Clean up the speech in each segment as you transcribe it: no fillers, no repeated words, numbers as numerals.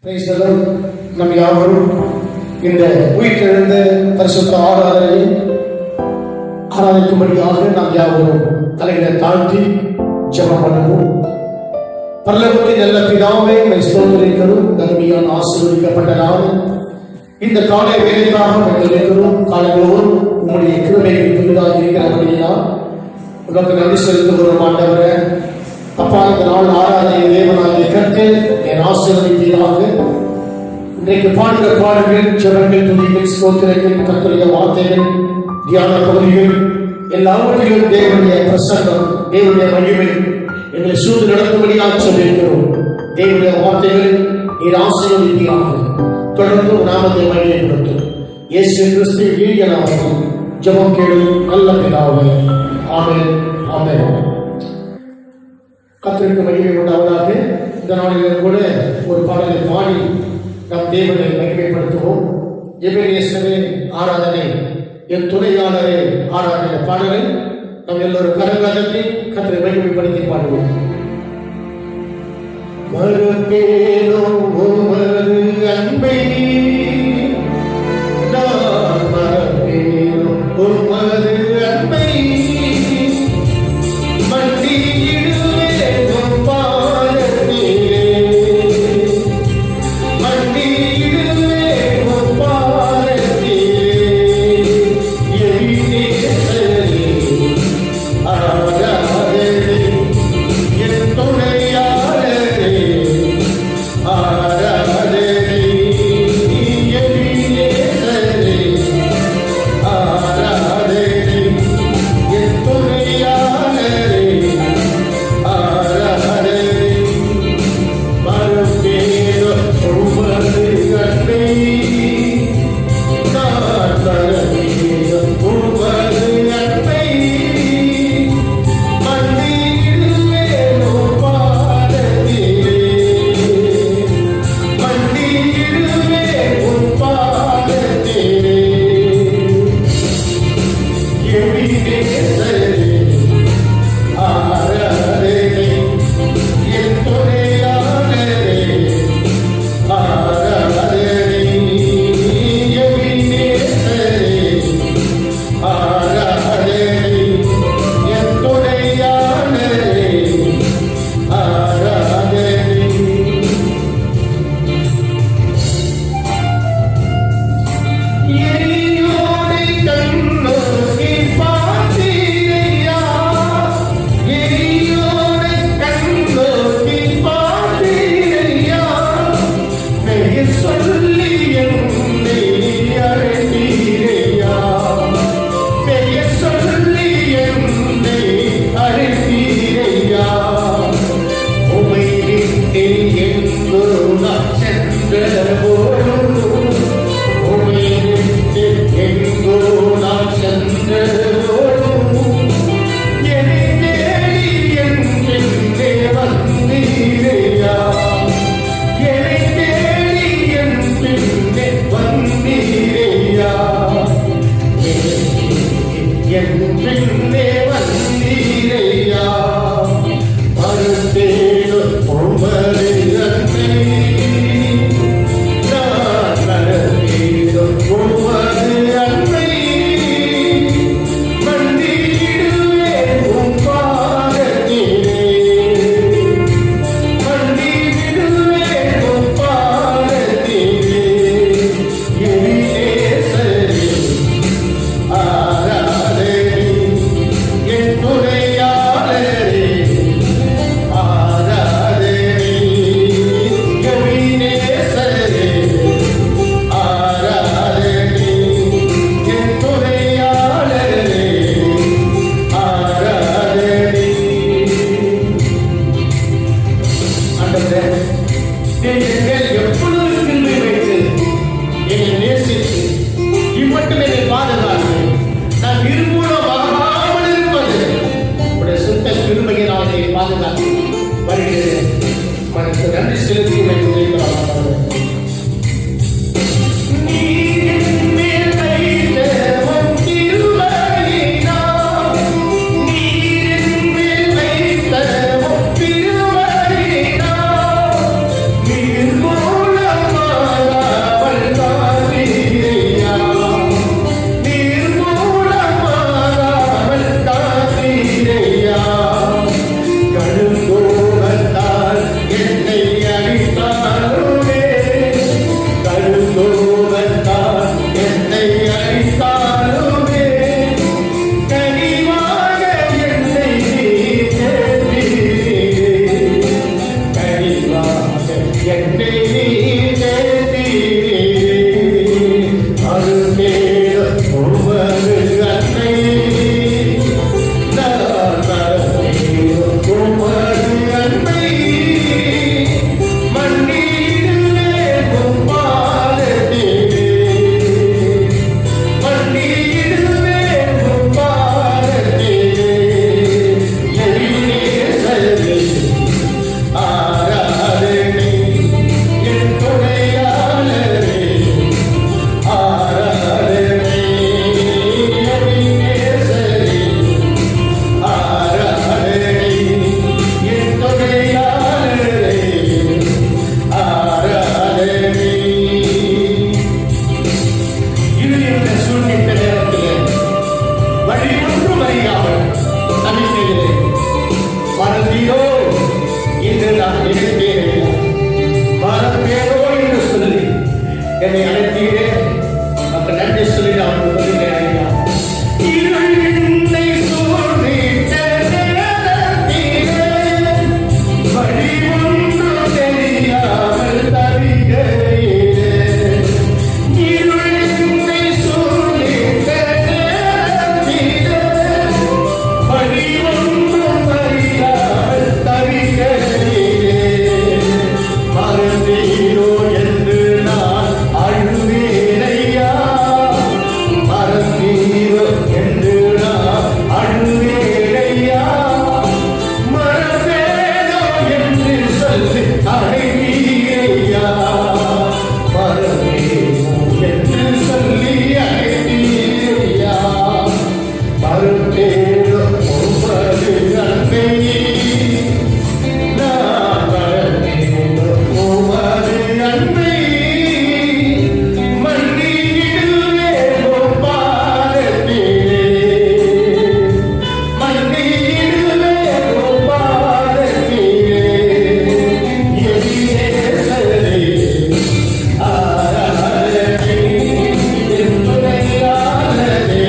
நம் யாவரும் இந்த உயிர்த்தெழுந்த பரிசுத்த ஆராதனையை ஆராதிக்கும்படியாக நாம் யாவரும் தலைகளை தாழ்த்தி ஜெபம் பண்ணுவோம். பரலோகத்தின் நல்ல பிதாவே, உம்மை ஸ்தோத்திரிக்கிறோம். நன்மையான ஆசீர்வதிக்கப்பட்ட நாள் இந்த காலை வேலைக்காக வைத்திருக்கிறோம். காலங்களோடு உம்முடைய கிருபைகள் புதிதாக இருக்கிறபடியால் உனக்கு நன்றி செலுத்துகிறோம். ஆண்டவரே, அப்பா, இந்த நாள் ஆராதனை தேவனாகிய கர்த்தர் என் ஆசீர்வதிப்பீராக. இன்றைக்கு பாடுகிற பாடல்கள், ஜெபங்கள், துதிகள், ஸ்தோத்திரங்கள், கர்த்தருடைய வார்த்தைகள், தியான பகுதிகள் எல்லாவற்றிலும் தேவனுடைய பிரசன்னம், தேவனுடைய மகிமை எங்களை சூழ்ந்து நடத்தும்படியாக சொல்லியிருக்கிறோம். தேவனுடைய வார்த்தைகளை நீர் ஆசீர்வதிப்பீராக. தொடர்ந்து நாமத்தை மகிமைப்படுத்தும் இயேசு கிறிஸ்து ஈய நாமத்தில் ஜெபம் கேளும் நல்ல பிதாவே. ஆமென், ஆமென். கர்த்தருக்கு மகிமை உண்டாவதாக. இந்த நாளிலும் கூட ஒரு பாடலை பாடி நம் தேவனை மகிமைப்படுத்துவோம். எபேலியேசரே ஆராதனை, என் துணையாளரே ஆராதனை பாடலை நாம் எல்லோரும் கரங்கலத்தி கர்த்தரை மகிமைப்படுத்தி பாடுவோம். மறப்பேனோ உமது அன்பை, நான் மறப்பேனோ உமது அன்பை, நான் நினைத்தேன் ஐயா. மறப்பேனோ என்று சொல்லி என்னை அழைத்தீரே, அப்ப நன்றி சொல்லி நான் சொல்லுகிறேன் ஐயா. இருள் என்னை சூழ்ந்திட்ட நேரத்திலே வழி ஒன்றும் தெரியாமல் தவிக்கிறேன். இருள் என்னை சூழ்ந்திட்ட நேரத்திலே வழி ஒன்றும் தெரியாமல் தவிக்கிறேன். மறந்தீரோ என்று நான் அழுவேன் ஐயா. மறந்தீரோ என்று நான் அழுவேன் ஐயா. மறப்பேனோ என்று சொல்லி அழைத்தீர் ஐயா. மறப்பேனோ என்று சொல்லி அழைத்தீர் ஐயா. மறுப்பேனோ உமது அன்பை நான் மறப்பேனோ உமது அன்பை. மன்னியிடுவேனோ பாதத்திலே. மன்னியிடுவேனோ பாதத்திலே. எபினேசரே ஆராதனை. என் துணையாளரே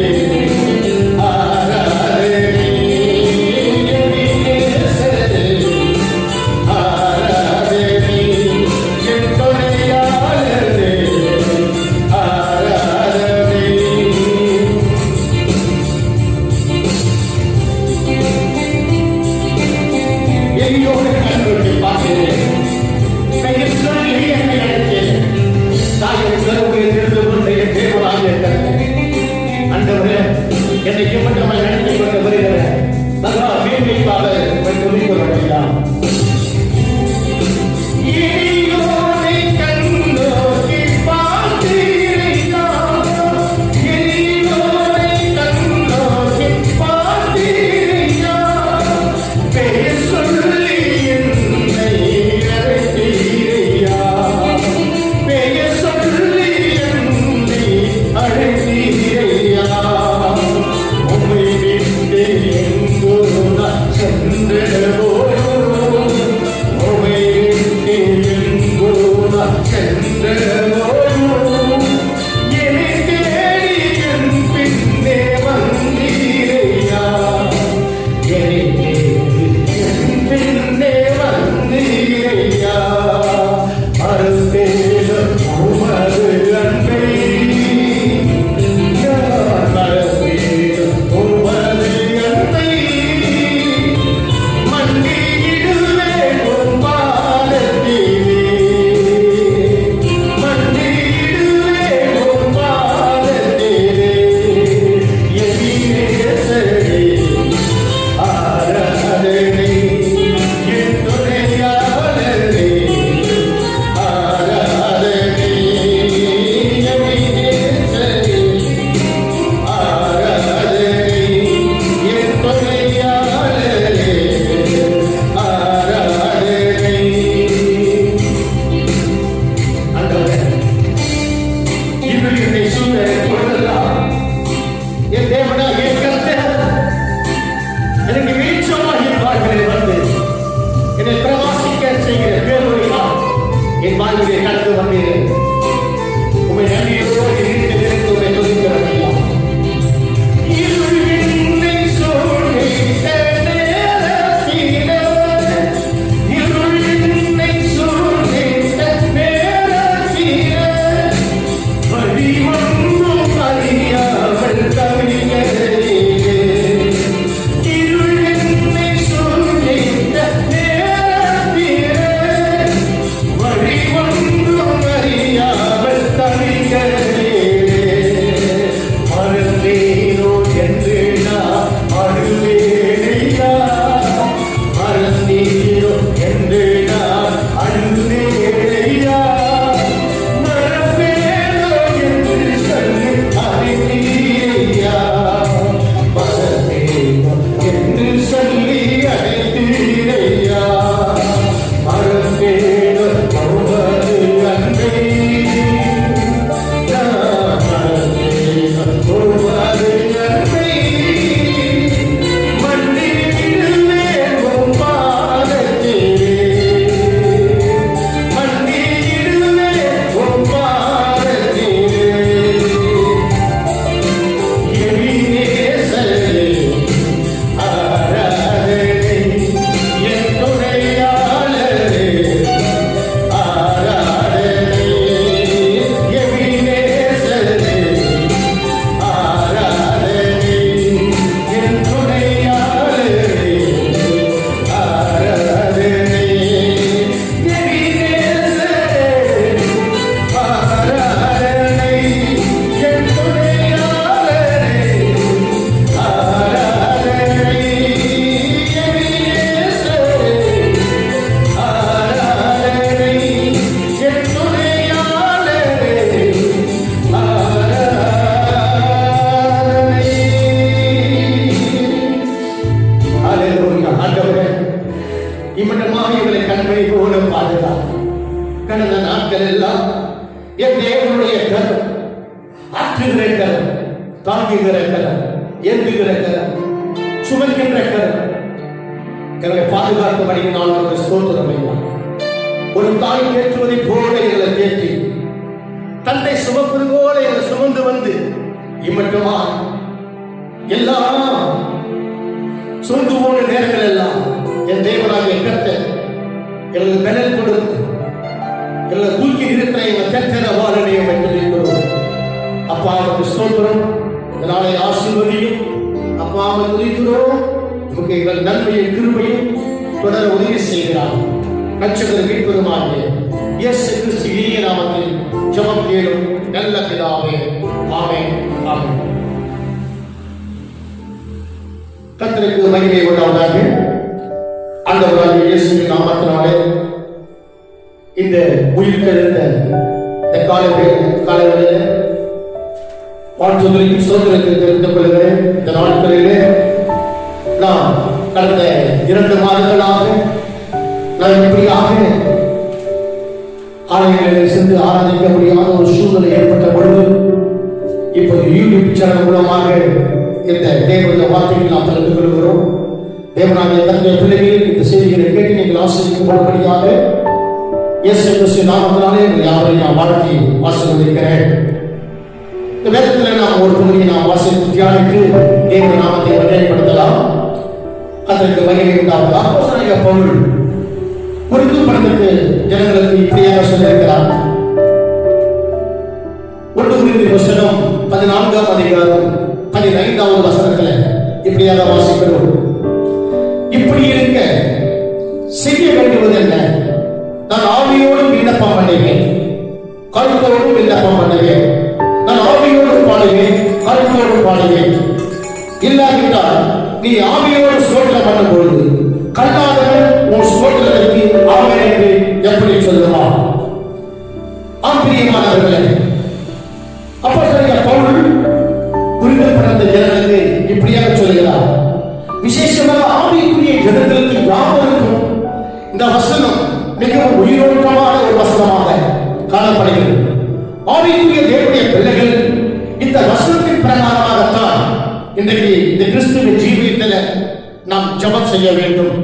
ஆராதனை. எபினேசரே ஆராதனை. என் துணையாளரே ஆராதனை. எரியோடு கண்ணுக்கு பார்க்கிறேன். பெயர் சொல்லி என்னை அழைத்தேன். தாயின் கருவில் இருந்து கொண்ட என் தேவனாகிய கர்த்தரே, ஆண்டவரே, என்னை இம்மட்டமாய் நடத்திக் கொண்டு வருகிற மகா மேன்மைக்காக உம்மை துதிக்க வேண்டியதாம். எரியோனை கண்ணோக்கி பார்த்தீரையா. எரியோனை கண்ணோக்கி பார்த்தீரையா. பெயர் சொல்லி என்னை அழைத்தீரையா. பெயர் சொல்லி என்னை அழைத்தீரையா. உம்மை விட்டு எங்கோ நான் சென்றபோது, உம்மை விட்டு எங்கோ நான் சென்றபோது, என்னை தேடி என் பின்னே வந்தீரையா. என்னை தேடி என் பின்னே வந்தீரையா. மறுப்பேனோ உமது அன்பை. நான் மறப்பேனோ உமது அன்பை. மன்னியிடுவேனோ பாதத்திலே. மன்னியிடுவேனோ பாதத்திலே. எபினேசரே ஆராதனை. என் துணையாளரே ஆராதனை. எபினேசரே ஆராதனை. என் துணையாளரே ஆராதனை. ஆண்டவரே, இருள் என்னை சூழ்ந்த பொழுதெல்லாம் என் தேவனாகிய கர்த்தர் எனக்கு வெளிச்சமாக என் வாழ்விலே வந்து என்னை பிரகாசிக்க செய்கிற பேரொழியால் என் வாழ்விலே கடந்து வந்தீர்கள். உம்மை நன்றியோடு நினைத்து நினைத்து உம்மை துதிக்க வேண்டியதாம். இருள் என்னை சூழ்ந்திட்ட நேரத்திலே. இருள் என்னை சூழ்ந்திட்ட நேரத்திலே வழி ஒன்றும் அறியாமல் தவிக்கிறேன். இருள் என்னை சூழ்ந்திட்ட நேரத்திலே வழி ஒன்றும் அறியாமல் கடந்த நாட்கள் எல்லாம் என் தேவனுடைய கரம், ஆற்றுகிற கரம், தாங்குகிற கரம், ஏந்துகிற கரம், சுமக்கின்ற கரம் எங்களை பாதுகாக்கப்படிய நாள் ஸ்தோத்திரம் ஐயா. ஒரு தாய் தேற்றுவதை போல எங்களை தேற்றி, தந்தை சுமப்பது போல எங்களை சுமந்து வந்து இம்மட்டுமா எல்லாம் சுமந்து போன நேரங்கள் எல்லாம் என் தேவனாக கர்த்தர் எங்களுக்கு பலன் கொடுத்து எங்களை தூக்கி நிறுத்த எங்கள் கர்த்தரை வாழனையும் வைத்திருக்கிறோம். அப்பா ஸ்தோத்திரம். இதனாலே ஆசீர்வதியும் அப்பா துதிக்கிறோம். நமக்கு எங்கள் நன்மையும் கிருபையும் தொடர உதவி செய்கிறார். ரட்சகர் மீட்பெருமாகிய இயேசு கிறிஸ்து இனிய நாமத்தில் ஜெபம் கேளும் நல்ல பிதாவே. ஆமென், ஆமென். கர்த்தருக்கு மகிமை உண்டாவதாக. ஆண்டவராகிய இயேசுவின் நாமத்தினாலே இந்த உயிர்த்தெழுந்த இந்த காலையிலே வாழ்த்துதலையும் சோதனைக்கு தெரிந்து கொள்கிறேன். இந்த நாட்களிலே நாம் கடந்த 2 மாதங்களாக நான் இப்படியாக ஆலயங்களில் சென்று ஆராதிக்க முடியாத ஒரு சூழ்நிலை ஏற்பட்ட பொழுது இப்போது யூடியூப் சேனல் மூலமாக இந்த தேவனுடைய வார்த்தைகளை நாம் தெரிந்து கொள்கிறோம். தேவனாகிய தன்னுடைய பிள்ளைகளில் இந்த செய்திகளை கேட்டு நீங்கள் ஆசீர்வதிக்கப்படும்படியாக இயேசு கிறிஸ்து நாமத்தினாலே யாவரையும் நான் வாழ்த்தி ஆசீர்வதிக்கிறேன். இந்த வேதத்தில் நாம் ஒரு பகுதியை நாம் வாசித்து தியானித்து தேவ நாமத்தை வகைப்படுத்தலாம். அதற்கு மகிமை உண்டாவதா. அப்போஸ்தலனாகிய பவுல் கொரிந்து பட்டணத்து ஜனங்களுக்கு இப்படியாக சொல்லியிருக்கிறார். 1 கொரிந்தியர் புத்தகம் 14ஆம் அதிகாரம் 15வது வசனத்தில் இப்படியாக வாசிக்கிறோம். இப்படி இருக்க செய்ய வேண்டுவது என்ன? நான் ஆவியோடு விண்ணப்பம் பண்ணுவேன், கருத்தோடு விண்ணப்பம் பண்ணுவேன். நான் ஆவியோடு பாடுவேன், கருத்தோடு பாடுவேன். இல்லாவிட்டால் நீ ஆவியோடு ஸ்தோத்திரம் பண்ணும் பொழுது கல்லாதவன் உன் ஸ்தோத்திரத்திற்கு ஆமென் என்று எப்படி சொல்லுவான்? பிரியமானவர்களே, அப்போஸ்தலனாகிய பவுல் கொரிந்து பட்டணத்து ஜனங்களுக்கு இப்படியாக சொல்கிறார். விசேஷமாக ஆவிக்குரிய ஜனங்களுக்கு யாவருக்கும் இந்த வசனம் மிகவும் உயிரோட்டமான ஒரு வசனமாக காணப்படுகிறது. ஆவிக்குரிய தேவனுடைய பிள்ளைகள் இந்த வசனத்தின் பிரகாரமாகத்தான் இன்றைக்கு இந்த கிறிஸ்துவின் ஜீவியத்தில் நாம் ஜெபம் செய்ய வேண்டும்.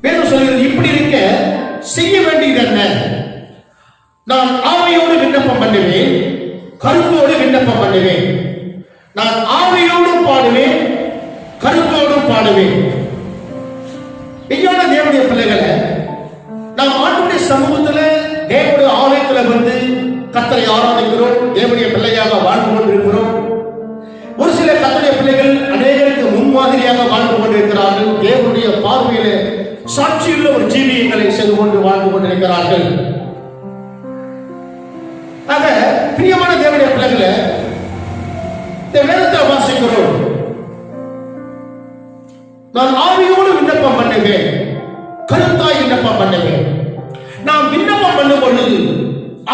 வேதம் சொல்கிறது, இப்படி இருக்க செய்ய வேண்டியது என்ன? நான் ஆவியோடு விண்ணப்பம் பண்ணுவேன், கருத்தோடு விண்ணப்பம் பண்ணுவேன். நான் ஆவியோடும் பாடுவேன், கருத்தோடும் பாடுவேன். மெய்யான தேவனுடைய பிள்ளைகளை நாம் ஆண்டுடைய சமூகத்தில் தேவனுடைய ஆலயத்தில் வந்து கர்த்தரை ஆராதிக்கிறோம், தேவனுடைய பிள்ளையாக வாழ்ந்து கொண்டிருக்கிறோம். ஒரு சில கர்த்தருடைய பிள்ளைகள் அநேகருக்கு முன்மாதிரியாக வாழ்ந்து கொண்டிருக்கிறார்கள். தேவனுடைய பார்வையிலே சாட்சியுள்ள ஒரு ஜீவியங்களை செய்து கொண்டு வாழ்ந்து கொண்டிருக்கிறார்கள். ஆக பிரியமான தேவனுடைய பிள்ளைகளை இந்த வேதத்தை வாசிக்கிறோம். நான் ஆவியோடு விண்ணப்பம் பண்ணுவேன், கருத்தாய் விண்ணப்பம் பண்ணுவேன். நாம் விண்ணப்பம் பண்ணும் பொழுது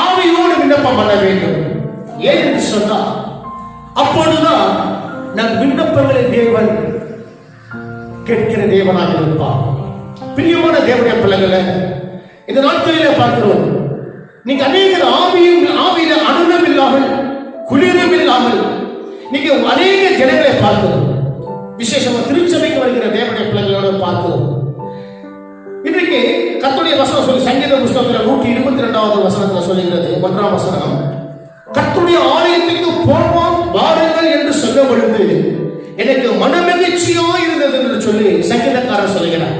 ஆவியோடு விண்ணப்பம் பண்ண வேண்டும். ஏன் என்று சொன்னால் அப்பொழுதுதான் நம் விண்ணப்பங்களை தேவன் கேட்கிற தேவனாக இருப்பார். பிரியமான தேவனுடைய பிள்ளைகளை இந்த நாட்களிலே பார்க்கிறோம். நீங்க அநேக ஆவியில அனுபவம் இல்லாமல் குளிரும் இல்லாமல் நீங்க அநேக ஜனங்களை பார்க்கிறோம். விசேஷமா திருச்சபைக்கு வருகிற தேவனுடைய பிள்ளைகளோட பார்க்கிறோம். இன்றைக்கு கர்த்தருடைய வசனம் சொல்லி சங்கீத புத்தகத்தில் 122வது வசனத்தில் சொல்லுகிறது. 1ஆம் வசனம், கர்த்தருடைய ஆலயத்துக்கு போவோம் வாருங்கள் என்று சொல்ல பொழுது எனக்கு மனமகிழ்ச்சியா இருந்தது என்று சொல்லி சங்கீதக்காரர் சொல்லுகிறார்.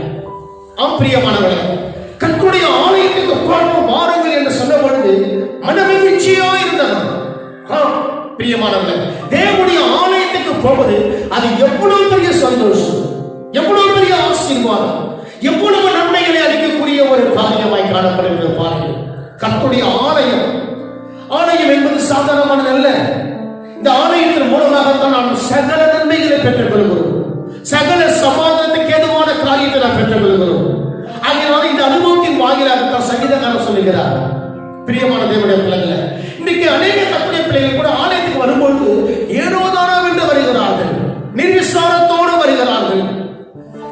பிரியமானவர்களே, கர்த்தருடைய ஆலயத்துக்கு போவோம் வாருங்கள் என்று சொல்ல பொழுது மனமகிழ்ச்சியா இருந்தது. பிரியமானவர்களே, தேவனுடைய ஆலயத்துக்கு போவது அது எவ்வளவு பெரிய சந்தோஷம், எவ்வளவு பெரிய ஆசீர்வாதம், எவ்வளவு நன்மைகளை அளிக்கக்கூடிய ஒரு காரியமாய் காணப்படுகிறது. பாருங்கள், கர்த்தருடைய ஆலயம் என்பது சாதாரணமானது அல்ல. இந்த ஆலயத்தின் மூலமாகத்தான் நாம் சகல நன்மைகளை பெற்றுக் கொள்கிறோம், சகல சமாதானத்துக்கு ஏதுவான காரியத்தை நாம் பெற்றுக் கொள்கிறோம். ஆகையால் இந்த அனுபவத்தின் வாயிலாகத்தான் சங்கீதக்காரர் சொல்லுகிறார். பிரியமான தேவனுடைய பிள்ளைகளை, இன்னைக்கு அநேக கர்த்தருடைய பிள்ளைகள் கூட ஆலயத்துக்கு வரும்பொழுது ஏனோதானோ என்று வருகிறார்கள், நிர்விசாரத்தோடு வருகிறார்கள்,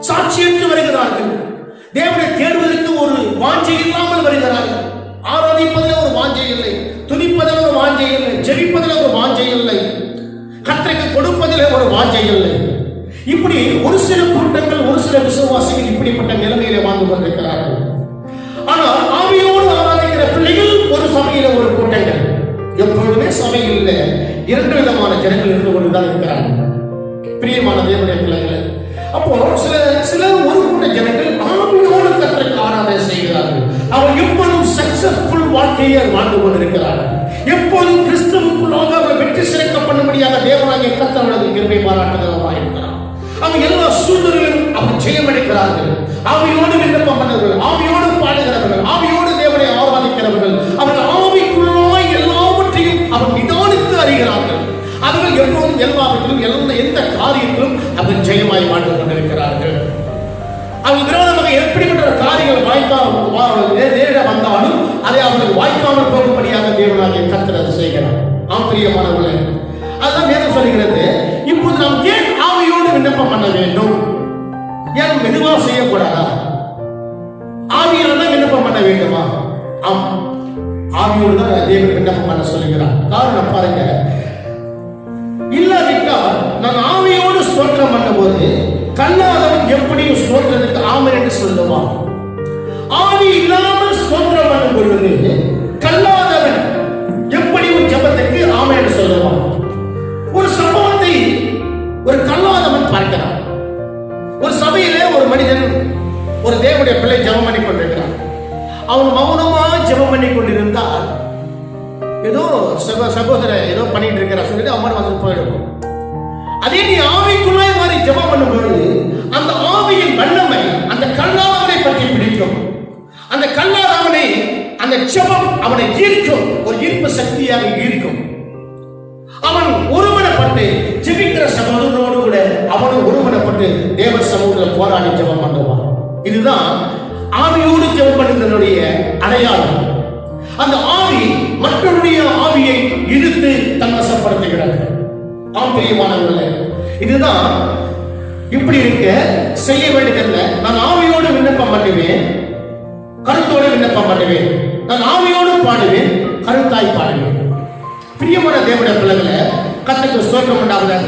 சாட்சியற்று வருகிறார்கள், தேவனை தேடுவதற்கு ஒரு வாஞ்சை இல்லாமல் வருகிறார்கள். இப்படி ஒரு சில கூட்டங்கள், ஒரு சில விசுவாசிகள் இப்படிப்பட்ட நிலைமையில வாழ்ந்து கொண்டிருக்கிறார்கள். ஆனால் ஆவியோடு ஆராதிக்கிற பிள்ளைகள் ஒரு சபையில ஒரு கூட்டங்கள். எப்பொழுதுமே சபையில் இரண்டு விதமான ஜனங்கள் இருந்து கொண்டுதான் இருக்கிறார்கள். பிரியமான தேவனுடைய பிள்ளைகளை, அப்போ சில ஒரு கூட்ட ஜனங்கள் ஆவியோடு கர்த்தருக்கு ஆராதனை செய்கிறார்கள். அவர் எப்பொழுதும் சக்சஸ்ஃபுல் வாழ்க்கையை வாழ்ந்து கொண்டிருக்கிறார்கள். எப்பொழுதும் கிறிஸ்துவுக்குள்ளாக அவர்கள் வெற்றி சிறக்க பண்ண முடியாத தேவனாகிய கர்த்தர் அவர்களுக்கு கிருபை பாராட்டுகிறவராக இருக்கிறார். அவங்க எல்லா சூழ்நிலையிலும் அவர் ஜெயமளிக்கிறார்கள். ஆவியோடு விண்ணப்பம் பண்ணவர்கள், ஆவியோடு பாடுகிறவர்கள், ஆவியோடு தேவனை ஆராதிக்கிறவர்கள், அவர்கள் ஆவிக்குள்ளாய் எல்லாவற்றையும் அவர் நிதானித்து அறிகிறார்கள். அவர்கள் எப்போதும் எல்லாவற்றிலும் எந்த காரியத்திலும் அவர் ஜெயமாய் வாழ்ந்து கொண்டிருக்கிறார்கள். அவங்க விரோதமாக எப்படிப்பட்ட காரியங்கள் நேரிட வந்தாலும் அதை அவர்கள் வாய்க்காமல் போகும்படியாக தேவனாகிய கர்த்தர் அதை செய்கிறார். ஆச்சரியமானவர்களே, அதுதான் வேதம் சொல்கிறது. இப்போது நாம் ஏன் ஆவியோடு விண்ணப்பம் பண்ண வேண்டும்? ஏன் மெதுவா செய்யக்கூடாதா? ஆவியோடு தான் விண்ணப்பம் பண்ண வேண்டுமா? ஆம், ஆவியோடு தான் தேவன் விண்ணப்பம் பண்ண சொல்லுகிறார். காரணம் பாருங்க, இல்லாவிட்டால் நான் ஆவியோடு ஸ்தோத்திரம் பண்ணும் போது கல்லாதவன் எப்படியும் ஸ்தோத்திரத்துக்கு ஆமென் என்று சொல்லுவான். ஆவி இல்லாமல் ஸ்தோத்திரம் பண்ணும் பொழுது கல்லாதவன் எப்படியும் ஜெபத்துக்கு ஆமென் என்று சொல்லுவான். ஒரு சம்பவத்தை ஒரு கல்லாதவன் பார்க்கிறான். ஒரு சபையிலே ஒரு மனிதன், ஒரு தேவனுடைய பிள்ளை ஜெபம் பண்ணி கொண்டிருக்கிறான். அவன் மௌனமாக ஜெபம் பண்ணி கொண்டிருந்தால் ஏதோ சகோதரர் ஏதோ பண்ணிட்டு இருக்கிற சொல்லிட்டு அவன் வந்து போயிடும். அதே நீ ஆவிக்குள்ளாய் மாறி ஜெபம் பண்ணும்போது அந்த ஆவியின் வல்லமை அந்த கல்லாதவனை பற்றி பிடிக்கும். அந்த கல்லாதவனை அந்த ஜெபம் அவனை ஈர்க்கும், ஒரு ஈர்ப்பு சக்தியாக ஈர்க்கும். அவன் ஒருமனப்பட்டு ஜெபிக்கிற சகோதரனோடு கூட அவனும் ஒருமனப்பட்டு தேவ சமூகத்தில் போராடி ஜெபம் பண்ணுவான். இதுதான் ஆவியோடு ஜெபம் பண்ணுவதனுடைய அடையாளம். அந்த ஆவி மற்றவருடைய ஆவியை இழுத்து தன்வசப்படுத்துகிறது. ஆம் பிரியமானவர்களே, இதுதான் இப்படி இருக்க செய்ய வேண்டியதில்லை. நான் ஆவியோடு விண்ணப்பம் பண்ணுவேன், கருத்தோடு விண்ணப்பம் பண்ணுவேன். நான் ஆவியோடு பாடுவேன், கருத்தாய் பாடுவேன். பிரியமான தேவனுடைய பிள்ளைகளை, கர்த்தருக்கு ஸ்தோத்திரம் உண்டாவதாக.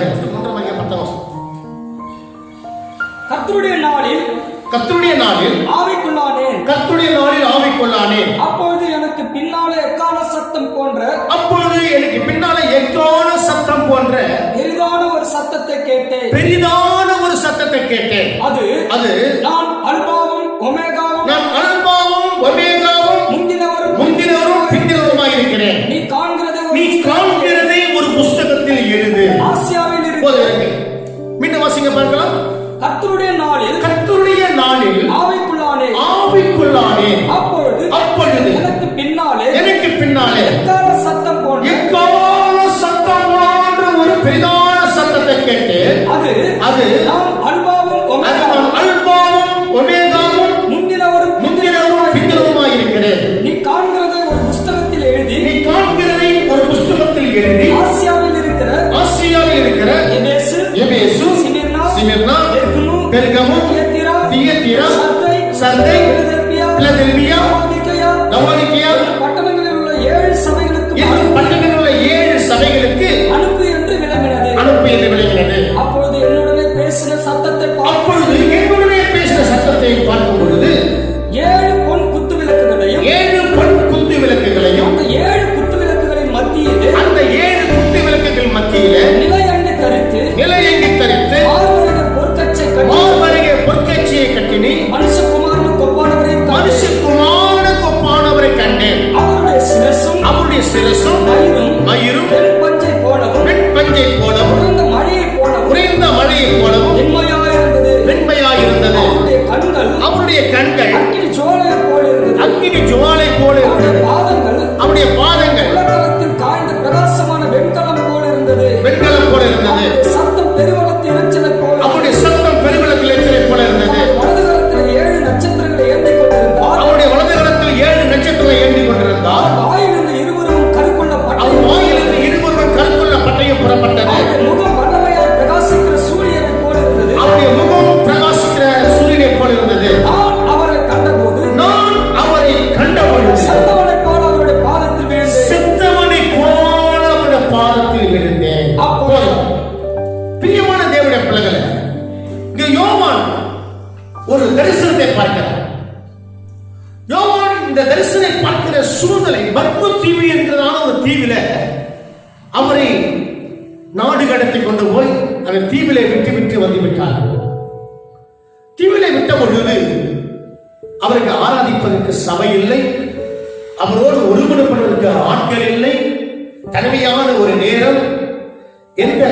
கர்த்தருடைய நாளில் ஆவிக்குள்ளானேன், கர்த்தருடைய நாளில் ஆவிக்குள்ளானேன். அப்பொழுது எனக்கு பின்னாலே எக்கால சத்தம் போன்ற பெரிதான ஒரு சத்தத்தை கேட்டேன். அது நான் அல்பாவும் ஒமேகாவும் முந்தினவரும் பிந்தினவருமாய் இருக்கிறேன். நீ காண்கிறதை ஒரு புஸ்தகத்தில் எழுது. ஆசியாவில் இருக்கிறது. மீண்டும் வாசிங்க பார்க்கலாம். கர்த்தருடைய நாளில் ஆவிக்குள்ளானே. அப்பொழுது எனக்கு பின்னாலே எக்கால சத்தம் போன்ற ஒரு பெரிதான சத்தத்தை கேட்டு அது நான் அல்பாவும் ஒமேகாவும் முந்தினவரும் பிந்தினவருமாய் இருக்கிறேன். நீ காண்கிறதை ஒரு புஸ்தகத்தில் எழுதி ஆசியாவில் இருக்கிற எபேசு, சிமிர்னா, பெர்கமு, தியத்தீரா, சர்தை, பிலதெல்பியா, லவோதிக்கேயா பட்டணங்களில் உள்ள 7 சபைகளுக்கு அனுப்பு என்று விளங்கினது. அப்பொழுது என்னுடனே பேசின சத்தத்தை பார்க்கும் பொழுது 7 பொன் குத்து விளக்குகளையும் அந்த 7 குத்து விளக்குகளின் மத்தியிலே நிலையங்கி தரித்து மார்பருகே பொற்கச்சையை கட்டினி மனுஷகுமாரனுக்கு ஒப்பானவரை கண்டேன். அவருடைய சிரசும் மயிரும் பெண் பஞ்சை போலவும் உறைந்த மழையை போலவும் வெண்மையாயிருந்தது. அவருடைய கண்கள் அக்கினி ஜுவாலை போல இருந்தது. அவருடைய பாதங்கள் காய்ந்த பிரகாசமான வெண்கலம் போல இருந்தது. சத்தம் பெருவெள்ளத்தின் இரைச்சலைப் போல அவருடைய சத்தம் பெருவெள்ளத்தின் இரைச்சலைப் போல இருந்தது. அவருடைய வலது கரத்தில் 7 நட்சத்திரங்களை ஏந்திக் கொண்டிருந்தார். அவருடைய வாயிலிருந்து இருவரும் கருக்குள்ள பட்டயம் புறப்பட்டது. அவருடைய முகம் வல்லமையாய் பிரகாசிக்கிற சூரியனைப் போல இருந்தது. நான் அவரை கண்டபோது செத்தவனைப் போல அவருடைய பாதத்தில் விழுந்தேன். பிரியமான தேவனுடைய பிள்ளைகளே, இந்த தரிசனை பார்க்கிற சூழ்நிலை, பத்ம தீவு என்கிறதான ஒரு தீவில அவரை நாடு கடத்தி கொண்டு போய் அந்த தீவிலை விட்டு வந்து விட்டார். தீவிலை விட்ட பொழுது அவருக்கு ஆராதிப்பதற்கு சபை இல்லை, அவரோடு ஒருமுகப்படுவதற்கு ஆட்கள் இல்லை, தனிமையான ஒரு நேரம். எந்த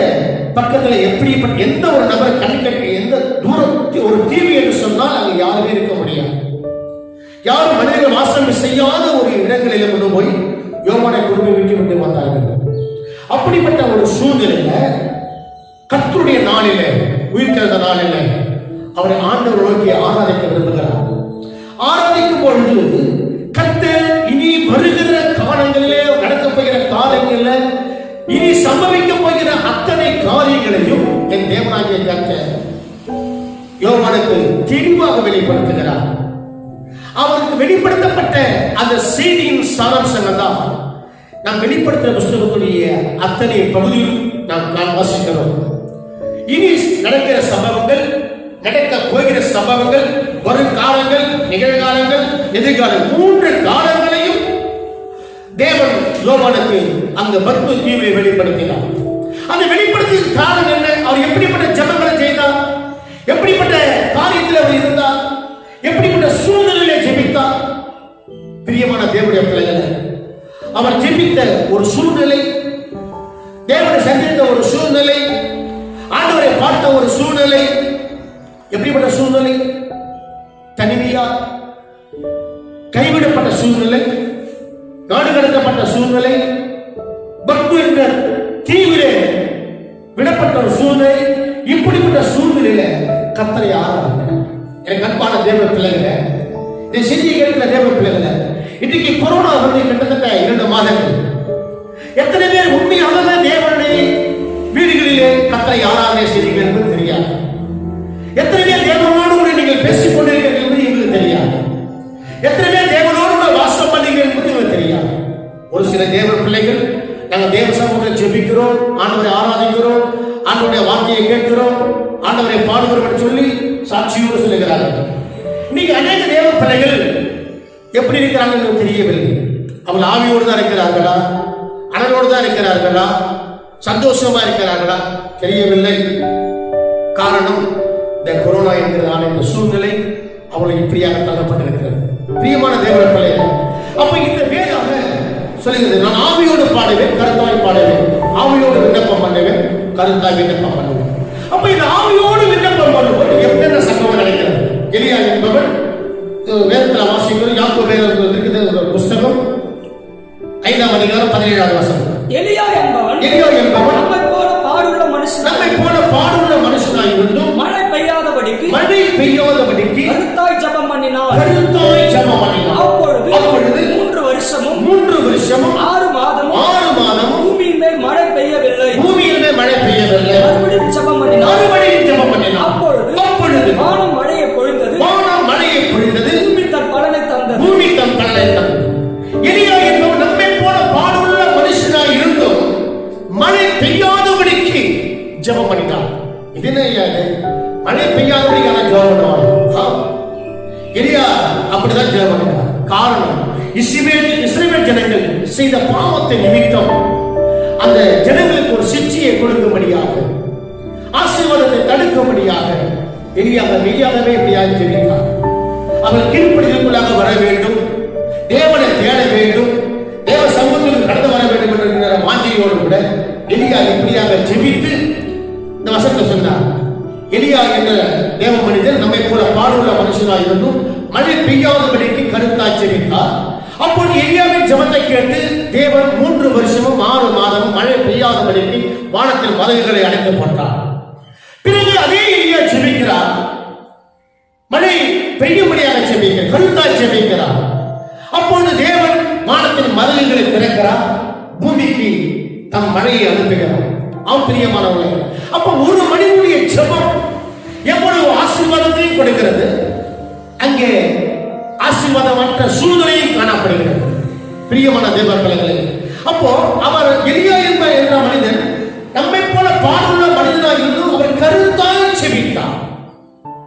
பக்கத்தில் எப்படி எந்த ஒரு நபர் கண்ணுக்கு எந்த தூரத்தில் ஒரு தீவு என்று சொன்னால் அங்கு யாருமே இருக்க முடியாது. யாரும் மனிதர்கள் வாசம் செய்யாத ஒரு இடங்களில் கொண்டு போய் யோவானை கொண்டு விட்டு வந்தார்கள். அப்படிப்பட்ட ஒரு சூழ்நிலையில கர்த்தருடைய நாளிலே, உயிர்த்தெழுந்த நாளிலே அவரை ஆண்டவர் நோக்கி ஆராதிக்க விரும்புகிறார். ஆராதிக்கும் பொழுது கர்த்தர் இனி வருகிற காலங்களிலே, நடக்கப் போகிற காலங்களில் இனி சம்பவிக்க போகிற அத்தனை காரியங்களையும் என் தேவனாகிய கர்த்தர் யோவானுக்கு தெளிவாக வெளிப்படுத்துகிறார். அவருக்கு வெளிப்படுத்தப்பட்ட அந்த செய்தியின் சாராம்சம் தான் நாம் வெளிப்படுத்துகிற புஸ்தகத்துடைய அத்தனை பகுதியும் நாம் வாசிக்கிறோம். இனி நடக்கிற சம்பவங்கள், நடக்க போகிற சம்பவங்கள், வரும் காலங்கள், நிகழ்காலங்கள், எதிர்காலம், 3 காலங்களையும் தேவன் யோவானுக்கு அந்த பத்ம தீவை வெளிப்படுத்தினார். அந்த வெளிப்படுத்திய காரணம் என்ன? அவர் எப்படிப்பட்ட ஜெபங்களை செய்தார், எப்படிப்பட்ட காரியத்தில் அவர் இருந்தார், எப்படிப்பட்ட சூழ்நிலையிலே ஜெபித்தார். பிரியமான தேவனுடைய பிள்ளைகளை, அவர் ஜெபித்த ஒரு சூழ்நிலை, தேவனை சந்தித்த ஒரு சூழ்நிலை, ஆண்டவரை பார்த்த ஒரு சூழ்நிலை, எப்படிப்பட்ட சூழ்நிலை? தனிமையா, கைவிடப்பட்ட சூழ்நிலை, நாடு கடத்தப்பட்ட சூழ்நிலை, பக்து என்ற தீவிலே விடப்பட்ட ஒரு சூழ்நிலை. இப்படிப்பட்ட சூழ்நிலையில கர்த்தரை ஆராதிக்கிறார். எனக்கு அன்பான தேவ பிள்ளைகளை, இந்த செய்தியை கேட்கிற தேவ பிள்ளைகளை, இன்னைக்கு கொரோனா வந்து கிட்டத்தட்ட 2 மாதங்கள். எத்தனை பேர் உண்மையாகவே தேவனுடைய வீடுகளிலே கர்த்தரை ஆராதனை செய்தீர்கள் என்பது தெரியாது. எத்தனை பேர் தேவனோடு கூட நீங்கள் பேசிக் கொண்டிருக்கிறீர்கள் என்பது எங்களுக்கு தெரியாது. எத்தனை பேர் தேவனோடு கூட வாசம் பண்ணீர்கள் என்பது எங்களுக்கு தெரியாது. ஒரு சில தேவ பிள்ளைகள் நாங்கள் தேவ சமூகத்தில் ஜெபிக்கிறோம், ஆண்டவரை ஆராதிக்கிறோம், ஆண்டவருடைய வார்த்தையை கேட்கிறோம், ஆண்டவரை பாடுகிறோம் என்று சொல்லி சாட்சியோடு சொல்லுகிறார்கள். இன்னைக்கு அநேக தேவ பிள்ளைகள் எப்படி இருக்கிறார்கள் என்று தெரியவில்லை. அவர்கள் ஆவியோடு தான் இருக்கிறார்களா, அனலோடு தான் இருக்கிறார்களா, சந்தோஷமா இருக்கிறார்களா தெரியவில்லை. காரணம், இந்த கொரோனா என்கிறதான இந்த சூழ்நிலை அவர்களை இப்படியாக தள்ளப்பட்டிருக்கிறது. பிரியமான தேவ பிள்ளைகள், அப்ப இந்த வேதாக சொல்லுகிறது, நான் ஆவியோடு பாடுவேன், கருத்தாய் பாடுவேன், ஆவியோடு விண்ணப்பம் பண்ணுவேன், கருத்தாய் விண்ணப்பம் பண்ணுவேன். அப்ப இந்த ஆவியோடு விண்ணப்பம் பண்ணும்போது என்னென்ன சம்பவம் நடக்கிறது? எலியா என்பவன் வேதத்தில் வாசிக்கிறோம். யாக்கோபு வேதத்தில் இருக்கிற ஒரு புஸ்தகம் 5ஆம் அதிகாரம் 17ஆவது வசனம். எலியா என்பவன் நம்மை போல பாடுள்ள மனுஷனாய் இருந்தும் மழை பெய்யாதபடிக்கு கருத்தாய் ஜெபம் பண்ணினான். அப்பொழுது 3 வருஷமும் 6 மாதமும் பூமியின் மேல் மழை பெய்யவில்லை. மறுபடியும் ஜெபம் பண்ணினான். அப்பொழுது வானம் மழையை பொழிந்தது. பூமி தன் பலனை தந்தது. எலியா என்பவன் நம்மை போல பாடுள்ள மனுஷனாய் இருந்தும் மழை பெய்யாதபடிக்கு ஜெபம் பண்ணினான். இது என்ன? மழை பெய்யாதபடிக்கான ஜெபம் பண்ணுவாங்க. எலியா அப்படிதான் ஜெபம் பண்ணினார். காரணம், இஸ்ரவேல் ஜனங்கள் செய்த பாவத்தை நிமித்தம் அந்த ஜனங்களுக்கு ஒரு சிட்சியை கொடுக்கும்படியாக, ஆசீர்வாதத்தை தடுக்கும்படியாக எலியா மெய்யாகவே இப்படியாக ஜெபித்தார். அவர் கீழ்ப்படிதலுக்குள்ளாக வர வேண்டும், தேவனை தேட வேண்டும், தேவ சமூகத்தில் கடந்து வர வேண்டும் என்கிற வாஞ்சையோடு கூட எலியா இப்படியாக ஜெபித்து இந்த வசனத்தை சொன்னார். எலியா என்ற தேவ மனிதன் நம்மை போல பாடுள்ள மனுஷனாக இருந்தும் மழை பெய்யாதபடிக்கு கருத்தாய் ஜெபித்தார். அப்போது எலியாவின் ஜெபத்தை கேட்டு தேவன் 3 வருஷமும் 6 மாதமும் மழை பெய்யாதபடிக்கு வானத்தில் மதகுகளை அடைத்து போட்டார். பிறகு அதே எலியா ஜெபிக்கிறார், மழை பெய்யும்படியாக ஜெபிக்கிறார், கருத்தாய் ஜெபிக்கிறார். அப்பொழுது தேவன் வானத்தின் மதகுகளை திறக்கிறார், பூமிக்கு தம் மழையை அனுப்புகிறார். பிரியமானவர்களே, அப்ப ஒரு மனிதனுடைய ஜெபம் எவ்வளவு ஆசீர்வாதத்தையும் கொடுக்கிறது, அங்கே ஆசீர்வாதமற்ற சூழ்நிலையும் காணப்படுகிறது. பிரியமான தேவ பிள்ளைகளே, அப்போ அவர் எலியா என்ற மனிதன் நம்மை போல பாடுள்ள மனிதனாக இருந்தும் அவர் கருத்தாய் ஜெபித்தார்.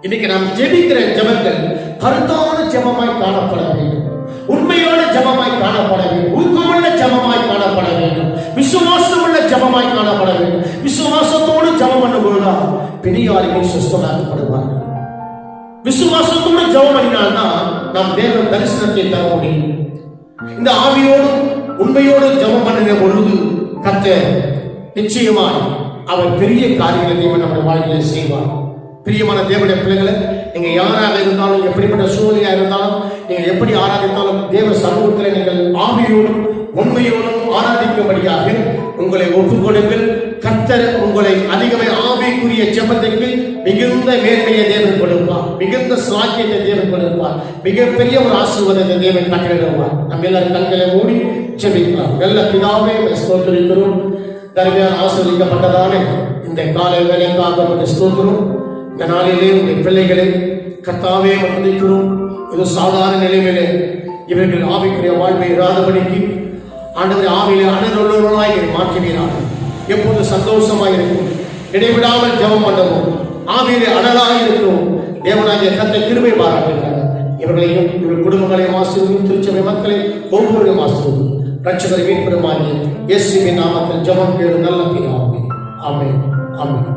இன்னைக்கு நாம் ஜெபிக்கிற ஜெபங்கள் கருத்தான ஜெபமாய் காணப்பட வேண்டும். உண்மையான ஜெபமாய் காணப்பட வேண்டும். ஊக்கமுள்ள ஜெபமாய் காணப்பட வேண்டும். விசுவாசமுள்ள ஜெபமாய் காணப்பட வேண்டும். விசுவாசத்தோடு ஜெபம் பண்ணும்போதுதான் பெரியார்கள் சுஸ்தமாக்கப்படுவார்கள். விசுவாசத்தோடு ஜெபம் பண்ணினால்தான் நாம் தேவன் தரிசனத்தை தர முடியும். இந்த ஆவியோடும் உண்மையோடு ஜெபம் பண்ணின பொழுது கர்த்தர் நிச்சயமாய் அவர் பெரிய காரியங்களை தேவன் நம்முடைய வாழ்க்கையில செய்வார். பிரியமான தேவனுடைய பிள்ளைகளை, நீங்க யாராக இருந்தாலும், எப்படிப்பட்ட சூழ்நிலையா இருந்தாலும், நீங்க எப்படி ஆராதித்தாலும் தேவ சமூகத்தில் நீங்கள் ஆவியோடும் உண்மையோடும் ஆராதிக்கும்படியாக உங்களை ஒப்புக்கொடுங்கள். கர்த்தர் உங்களை அதிகமே ஆவிக்குரிய ஜெபத்திற்கு மிகுந்த மேன்மையை தேவன் கொடுப்பார். மிகுந்த சாக்கியத்தை தேவன் கொடுப்பார். மிகப்பெரிய ஒரு ஆசீர்வாதத்தை தேவன் கட்டளையிடுவார். நம்ம எல்லாரும் கண்களை மூடி ஜெபிக்கலாம். நல்ல பிதாவே, ஸ்தோத்திரிக்கிறோம். தருமையான ஆசீர்வதிக்கப்பட்டதான இந்த காலை வேலைக்காக ஸ்தோத்திரம். இந்த நாளிலே உங்களுடைய பிள்ளைகளை கர்த்தாவே வந்திருக்கிறோம். இது சாதாரண நிலைமையிலே இவர்கள் ஆவிக்குரிய வாழ்வை இராதபடிக்கு ஆண்டவரை ஆவியிலே அனலுள்ளவர்களாய் மாற்றினீர்கள். எப்போது சந்தோஷமாய் இருக்கும், இடைவிடாமல் ஜெபம் பண்ணவும், ஆவியிலே அனலாக இருக்கும் தேவனாகிய கர்த்தர் கிருபை பாராட்டுகிறார். இவர்களையும் இவர்கள் குடும்பங்களையும் ஆசீர்வதியும். திருச்சபை மக்களை ஒவ்வொருவரையும் ஆசீர்வதியும். ரட்சகரை மீட்பெருமாகிய இயேசுவின் நாமத்தில் ஜெபம் கேளு நல்ல பிதாவே. ஆமென். ஆமென்.